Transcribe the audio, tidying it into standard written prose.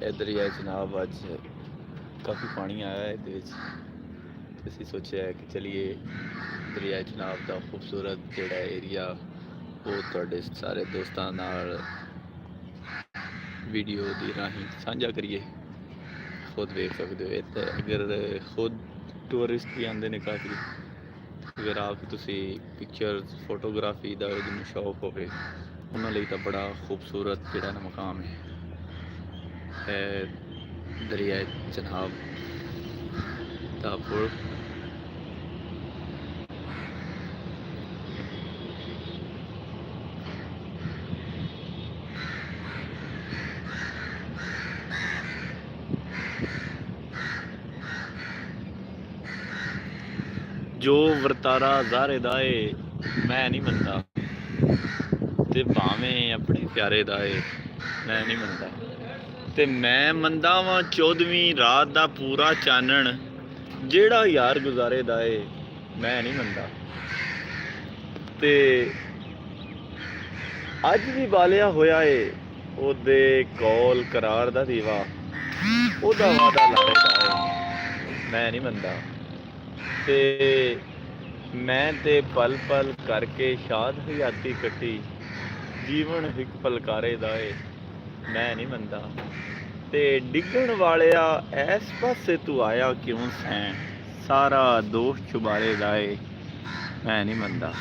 ਇਹ ਦਰਿਆ ਚਨਾਬ ਅੱਜ ਕਾਫੀ ਪਾਣੀ ਆਇਆ ਹੈ ਇਹਦੇ ਵਿੱਚ। ਅਸੀਂ ਸੋਚਿਆ ਕਿ ਚਲੀਏ ਦਰਿਆ ਚਨਾਬ ਦਾ ਖੂਬਸੂਰਤ ਜਿਹੜਾ ਏਰੀਆ ਉਹ ਤੁਹਾਡੇ ਸਾਰੇ ਦੋਸਤਾਂ ਨਾਲ ਵੀਡੀਓ ਦੀ ਰਾਹੀਂ ਸਾਂਝਾ ਕਰੀਏ। ਖੁਦ ਵੇਖ ਸਕਦੇ ਹੋ ਇੱਥੇ ਅਗਰ ਖੁਦ ਟੂਰਿਸਟ ਵੀ ਆਉਂਦੇ ਨੇ ਕਾਫੀ। ਅਗਰ ਆਪ ਤੁਸੀਂ ਪਿਕਚਰਸ ਫੋਟੋਗ੍ਰਾਫੀ ਦਾ ਜਿਹਨੂੰ ਸ਼ੌਕ ਹੋਵੇ ਉਹਨਾਂ ਲਈ ਤਾਂ ਬੜਾ ਖੂਬਸੂਰਤ ਜਿਹੜਾ ਨਾ ਮਕਾਮ ਹੈ ਦਰਿਆ ਚਨਾਬ ਦਾ ਪੁਲ। ਜੋ ਵਰਤਾਰਾ ਜ਼ਾਰੇ ਦਾ ਏ ਮੈਂ ਨਹੀਂ ਮੰਨਦਾ, ਤੇ ਭਾਵੇਂ ਆਪਣੇ ਪਿਆਰੇ ਦਾ ਏ ਮੈਂ ਨਹੀਂ ਮੰਨਦਾ, ਤੇ ਮੈਂ ਮੰਨਦਾ ਵਾਂ 14ਵੀਂ ਰਾਤ ਦਾ ਪੂਰਾ ਚਾਨਣ ਜਿਹੜਾ ਯਾਰ ਗੁਜ਼ਾਰੇ ਦਾ ਏ ਮੈਂ ਨਹੀਂ ਮੰਨਦਾ। ਤੇ ਅੱਜ ਵੀ ਬਾਲਿਆ ਹੋਇਆ ਏ ਉਹਦੇ ਕੋਲ ਕਰਾਰ ਦਾ ਦੀਵਾ, ਉਹਦਾ ਵਾਦਾ ਲਾਰੇ ਦਾ ਏ ਮੈਂ ਨਹੀਂ ਮੰਨਦਾ। ਤੇ ਮੈਂ ਤੇ ਪਲ ਪਲ ਕਰਕੇ ਸ਼ਾਦ ਹਯਾਤੀ ਕੱਟੀ, ਜੀਵਨ ਇੱਕ ਪਲਕਾਰੇ ਦਾ ਏ ਮੈਂ ਨਹੀਂ ਮੰਨਦਾ। ਤੇ ਡਿੱਗਣ ਵਾਲਿਆ ਇਸ ਪਾਸੇ ਤੂੰ ਆਇਆ ਕਿਉਂ ਸੈਂ, ਸਾਰਾ ਦੋਸ਼ ਛੁਬਾਰੇ ਦਾ ਏ ਮੈਂ ਨਹੀਂ ਮੰਨਦਾ।